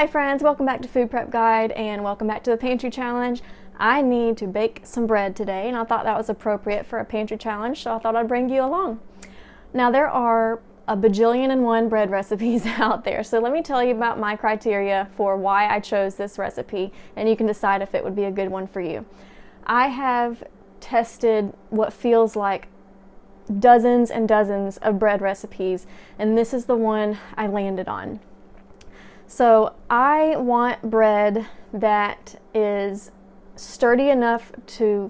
friends, welcome back to Food Prep Guide and welcome back to the Pantry Challenge. I need to bake some bread today and I thought that was appropriate for a Pantry Challenge, so I thought I'd bring you along. Now there are a bajillion and one bread recipes out there, so let me tell you about my criteria for why I chose this recipe and you can decide if it would be a good one for you. I have tested what feels like dozens and dozens of bread recipes and this is the one I landed on. So I want bread that is sturdy enough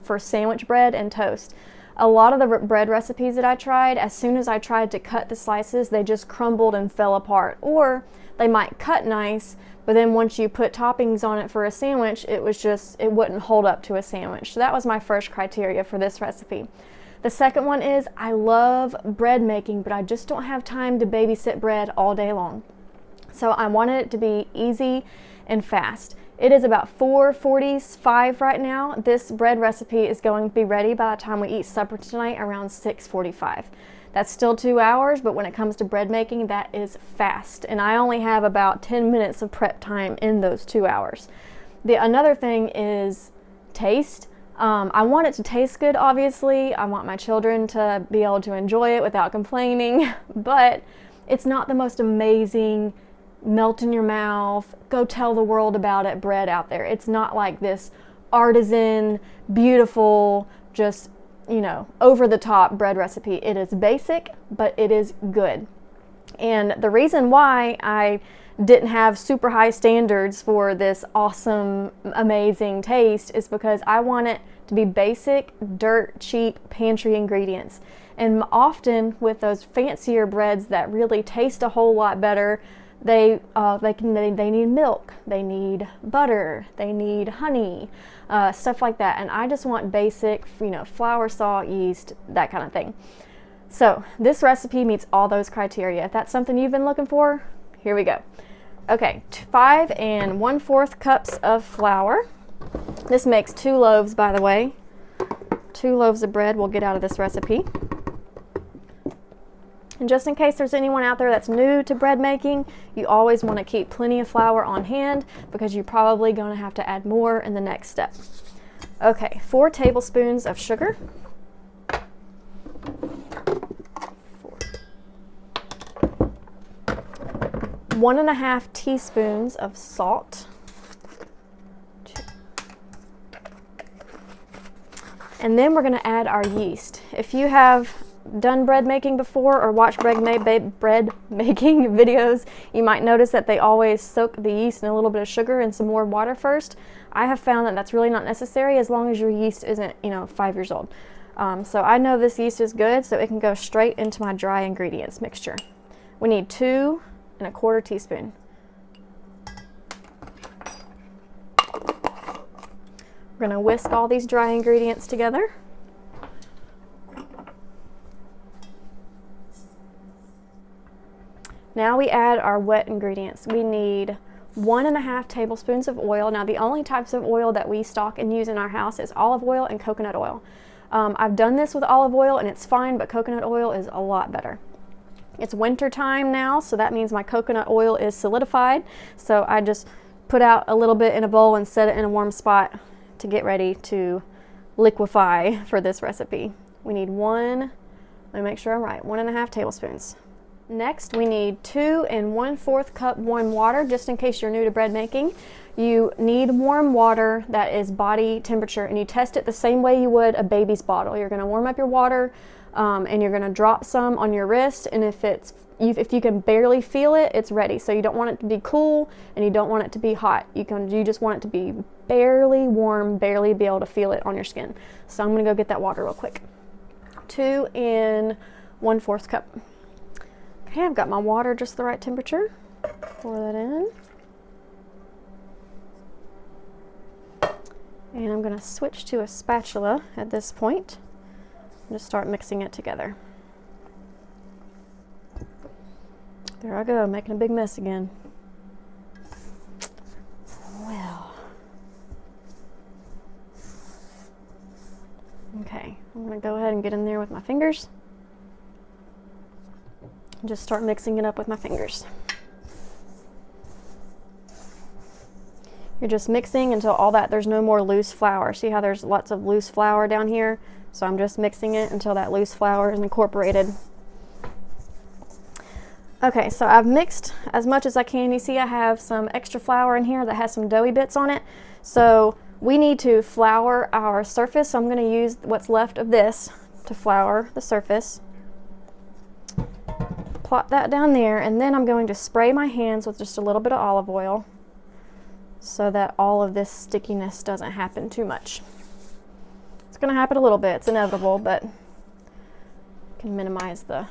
for sandwich bread and toast. A lot of the bread recipes that I tried, as soon as I tried to cut the slices, they just crumbled and fell apart. Or they might cut nice, but then once you put toppings on it for a sandwich, it wouldn't hold up to a sandwich. So that was my first criteria for this recipe. The second one is I love bread making, but I just don't have time to babysit bread all day long. So I wanted it to be easy and fast. It is about 4:45 right now. This bread recipe is going to be ready by the time we eat supper tonight around 6:45. That's still 2 hours, but when it comes to bread making, that is fast. And I only have about 10 minutes of prep time in those 2 hours. Another thing is taste. I want it to taste good, obviously. I want my children to be able to enjoy it without complaining, but it's not the most amazing, melt in your mouth, go tell the world about it bread out there. It's not like this artisan, beautiful, just, over the top bread recipe. It is basic, but it is good. And the reason why I didn't have super high standards for this awesome, amazing taste is because I want it to be basic, dirt cheap pantry ingredients. And often with those fancier breads that really taste a whole lot better, they need milk, they need butter, they need honey, stuff like that. And I just want basic, flour, salt, yeast, that kind of thing. So this recipe meets all those criteria. If that's something you've been looking for, here we go. Okay, 5 1/4 cups of flour. This makes 2 loaves, by the way. 2 loaves of bread we'll get out of this recipe. And just in case there's anyone out there that's new to bread making, you always want to keep plenty of flour on hand because you're probably going to have to add more in the next step. Okay, 4 tablespoons of sugar. 1.5 teaspoons of salt. And then we're going to add our yeast. If you have done bread making before or watched bread making videos, you might notice that they always soak the yeast in a little bit of sugar and some more water first. I have found that that's really not necessary as long as your yeast isn't 5 years old. So I know this yeast is good, so it can go straight into my dry ingredients mixture. We need 2 1/4 teaspoon. We're going to whisk all these dry ingredients together. Now we add our wet ingredients. We need 1.5 tablespoons of oil. Now the only types of oil that we stock and use in our house is olive oil and coconut oil. I've done this with olive oil and it's fine, but coconut oil is a lot better. It's winter time now, so that means my coconut oil is solidified. So I just put out a little bit in a bowl and set it in a warm spot to get ready to liquefy for this recipe. We need let me make sure I'm right, 1.5 tablespoons. Next, we need 2 1/4 cup warm water, just in case you're new to bread making. You need warm water that is body temperature, and you test it the same way you would a baby's bottle. You're going to warm up your water, and you're going to drop some on your wrist, and if you can barely feel it, it's ready. So you don't want it to be cool, and you don't want it to be hot. You just want it to be barely warm, barely be able to feel it on your skin. So I'm going to go get that water real quick. 2 1/4 cup. Okay, I've got my water just the right temperature. Pour that in. And I'm going to switch to a spatula at this point and just start mixing it together. There I go, making a big mess again. Well. Okay, I'm going to go ahead and get in there with my fingers. Just start mixing it up with my fingers. You're just mixing until there's no more loose flour. See how there's lots of loose flour down here? So I'm just mixing it until that loose flour is incorporated. Okay, so I've mixed as much as I can. You see I have some extra flour in here that has some doughy bits on it. So we need to flour our surface. So I'm going to use what's left of this to flour the surface. Plop that down there, and then I'm going to spray my hands with just a little bit of olive oil so that all of this stickiness doesn't happen too much. It's going to happen a little bit. It's inevitable, but can minimize the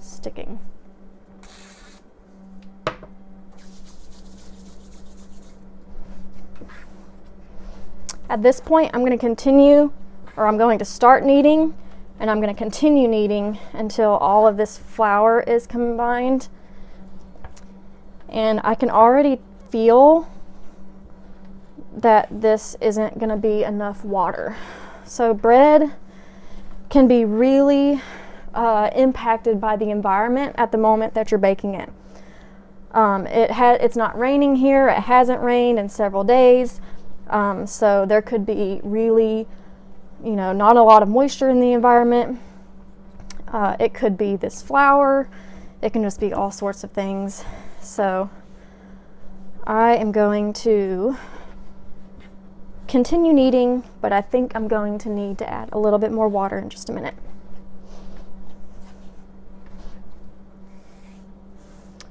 sticking. At this point, I'm going to start kneading, and I'm going to continue kneading until all of this flour is combined. And I can already feel that this isn't going to be enough water. So bread can be really impacted by the environment at the moment that you're baking it. It's not raining here. It hasn't rained in several days. So there could be really, not a lot of moisture in the environment. It could be this flour. It can just be all sorts of things. So I am going to continue kneading, but I think I'm going to need to add a little bit more water in just a minute.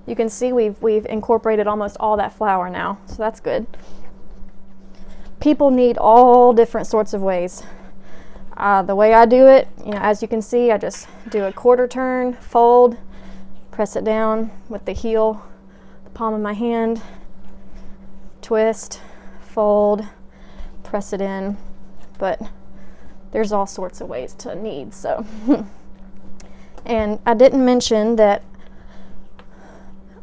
You can see we've incorporated almost all that flour now, so that's good. People knead all different sorts of ways. The way I do it, as you can see, I just do a quarter turn, fold, press it down with the heel, the palm of my hand, twist, fold, press it in. But there's all sorts of ways to knead. So, and I didn't mention that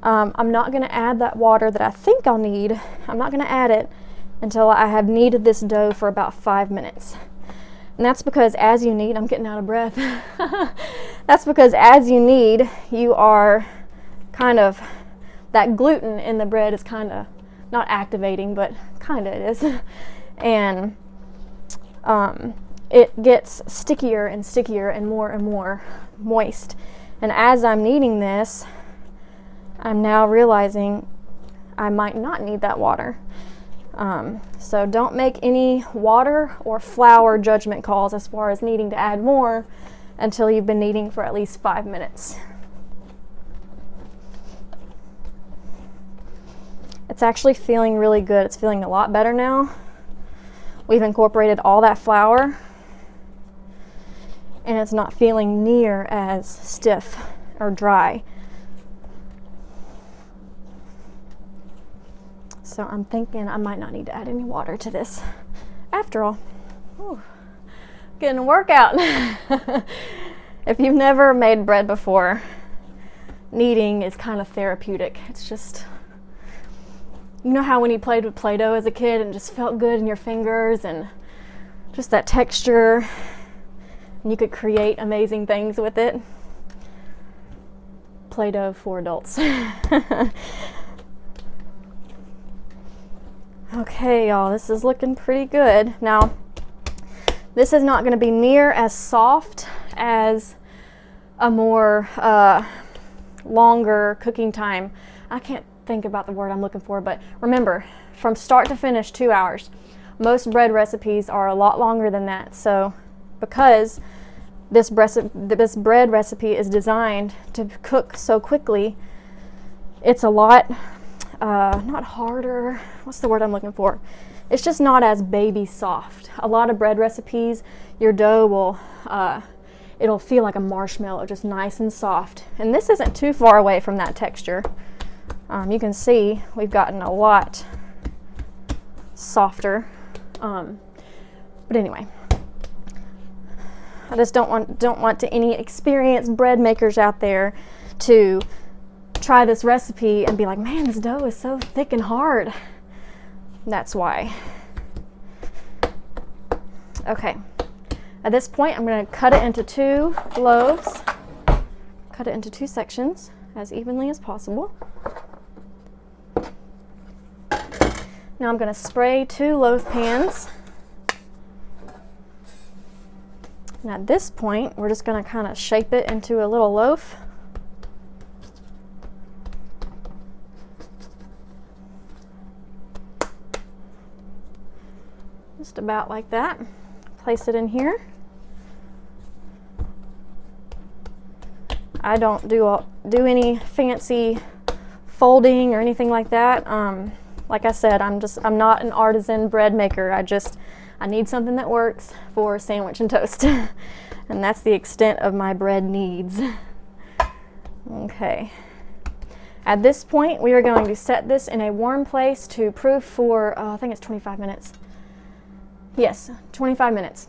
I'm not going to add that water that I think I'll need. I'm not going to add it until I have kneaded this dough for about 5 minutes. And that's because as you knead, I'm getting out of breath. That's because as you knead, you are kind of, that gluten in the bread is kind of, not activating, but kind of it is. And it gets stickier and stickier and more moist. And as I'm kneading this, I'm now realizing I might not need that water. So don't make any water or flour judgment calls as far as needing to add more until you've been kneading for at least 5 minutes. It's actually feeling really good. It's feeling a lot better now. We've incorporated all that flour, and it's not feeling near as stiff or dry. So I'm thinking I might not need to add any water to this after all. Ooh, getting a workout. If you've never made bread before, kneading is kind of therapeutic. It's just, you know how when you played with Play-Doh as a kid and just felt good in your fingers and just that texture, and you could create amazing things with it? Play-Doh for adults. Okay, y'all, this is looking pretty good. Now, this is not going to be near as soft as a more longer cooking time. I can't think about the word I'm looking for, but remember, from start to finish, 2 hours. Most bread recipes are a lot longer than that. So, because this bread recipe is designed to cook so quickly, it's a lot not harder, what's the word I'm looking for? It's just not as baby soft. A lot of bread recipes, your dough will, it'll feel like a marshmallow, just nice and soft. And this isn't too far away from that texture. You can see we've gotten a lot softer. But anyway, I just don't want to any experienced bread makers out there to try this recipe and be like, man, this dough is so thick and hard. That's why. Okay, at this point I'm going to cut it into 2 loaves, cut it into 2 sections as evenly as possible. Now I'm going to spray 2 loaf pans. And at this point, we're just going to kind of shape it into a little loaf. Just about like that. Place it in here. I don't do any fancy folding or anything like that. Like I said, I'm not an artisan bread maker. I need something that works for sandwich and toast. And that's the extent of my bread needs. Okay. At this point, we are going to set this in a warm place to proof for, I think it's 25 minutes. Yes, 25 minutes.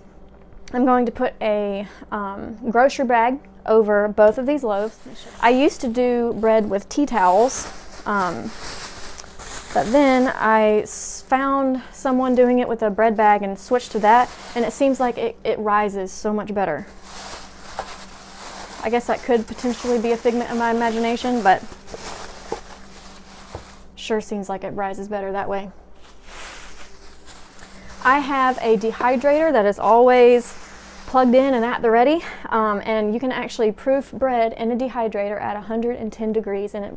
I'm going to put a grocery bag over both of these loaves. I used to do bread with tea towels, but then I found someone doing it with a bread bag and switched to that, and it seems like it rises so much better. I guess that could potentially be a figment of my imagination, but sure seems like it rises better that way. I have a dehydrator that is always plugged in and at the ready, and you can actually proof bread in a dehydrator at 110 degrees, and it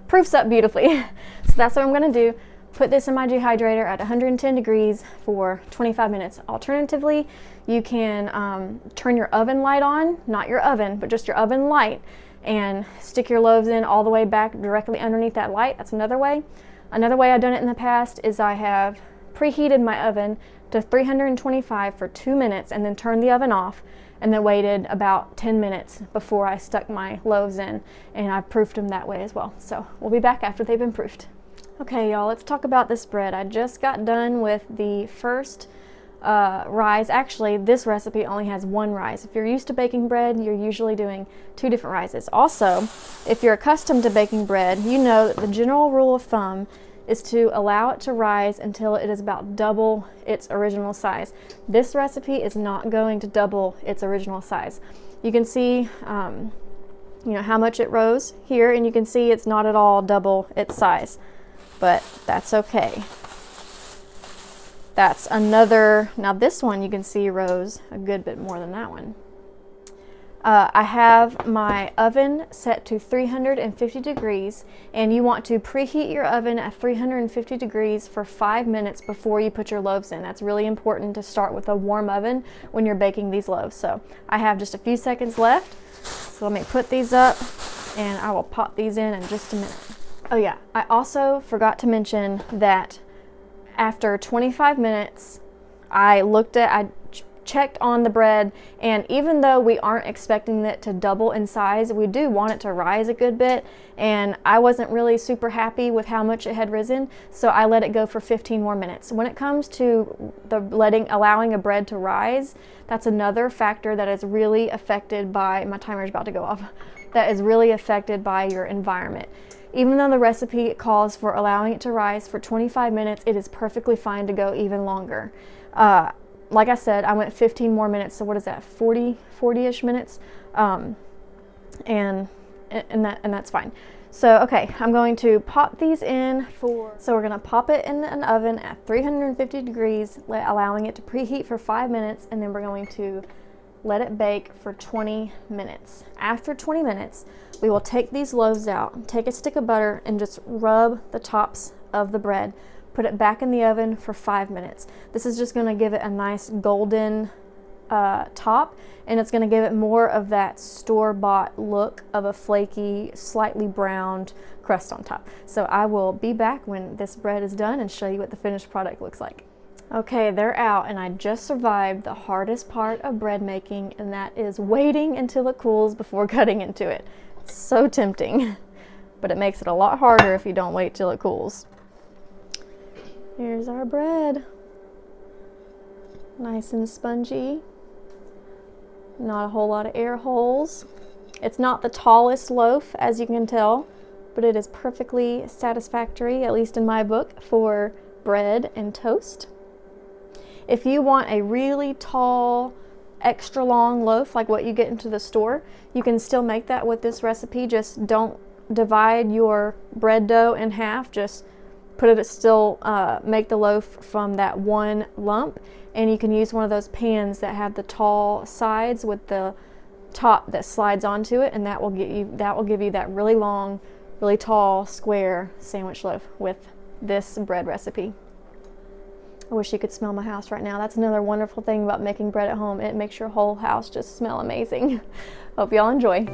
proofs up beautifully. So that's what I'm going to do. Put this in my dehydrator at 110 degrees for 25 minutes. Alternatively, you can turn your oven light on, not your oven, but just your oven light, and stick your loaves in all the way back directly underneath that light. That's another way. Another way I've done it in the past is I have preheated my oven to 325 for 2 minutes and then turned the oven off, and then waited about 10 minutes before I stuck my loaves in, and I proofed them that way as well. So we'll be back after they've been proofed. Okay, y'all, let's talk about this bread. I just got done with the first rise. Actually, this recipe only has 1 rise. If you're used to baking bread, you're usually doing 2 different rises. Also, if you're accustomed to baking bread, you know that the general rule of thumb is to allow it to rise until it is about double its original size. This recipe is not going to double its original size. You can see how much it rose here, and you can see it's not at all double its size, but that's okay. That's another, now this one you can see rose a good bit more than that one. I have my oven set to 350 degrees, and you want to preheat your oven at 350 degrees for 5 minutes before you put your loaves in. That's really important to start with a warm oven when you're baking these loaves. So I have just a few seconds left, so let me put these up and I will pop these in just a minute. Oh yeah, I also forgot to mention that after 25 minutes, I checked on the bread, and even though we aren't expecting it to double in size, we do want it to rise a good bit, and I wasn't really super happy with how much it had risen, so I let it go for 15 more minutes. When it comes to allowing a bread to rise, that's another factor that is really affected by, my timer's about to go off, that is really affected by your environment. Even though the recipe calls for allowing it to rise for 25 minutes, it is perfectly fine to go even longer. Like I said, I went 15 more minutes, so what is that, 40-ish minutes? And that's fine. So, okay, I'm going to pop these in so we're gonna pop it in an oven at 350 degrees, allowing it to preheat for 5 minutes, and then we're going to let it bake for 20 minutes. After 20 minutes, we will take these loaves out, take a stick of butter, and just rub the tops of the bread. Put it back in the oven for 5 minutes. This is just going to give it a nice golden top, and it's going to give it more of that store-bought look of a flaky, slightly browned crust on top. So I will be back when this bread is done and show you what the finished product looks like. Okay, they're out, and I just survived the hardest part of bread making, and that is waiting until it cools before cutting into it. It's so tempting, but it makes it a lot harder if you don't wait till it cools. Here's our bread. Nice and spongy. Not a whole lot of air holes. It's not the tallest loaf, as you can tell, but it is perfectly satisfactory, at least in my book, for bread and toast. If you want a really tall, extra long loaf like what you get into the store, you can still make that with this recipe. Just don't divide your bread dough in half. Just make the loaf from that one lump, and you can use one of those pans that have the tall sides with the top that slides onto it, and that will give you that really long, really tall square sandwich loaf with this bread recipe. I wish you could smell my house right now. That's another wonderful thing about making bread at home. It makes your whole house just smell amazing. Hope y'all enjoy.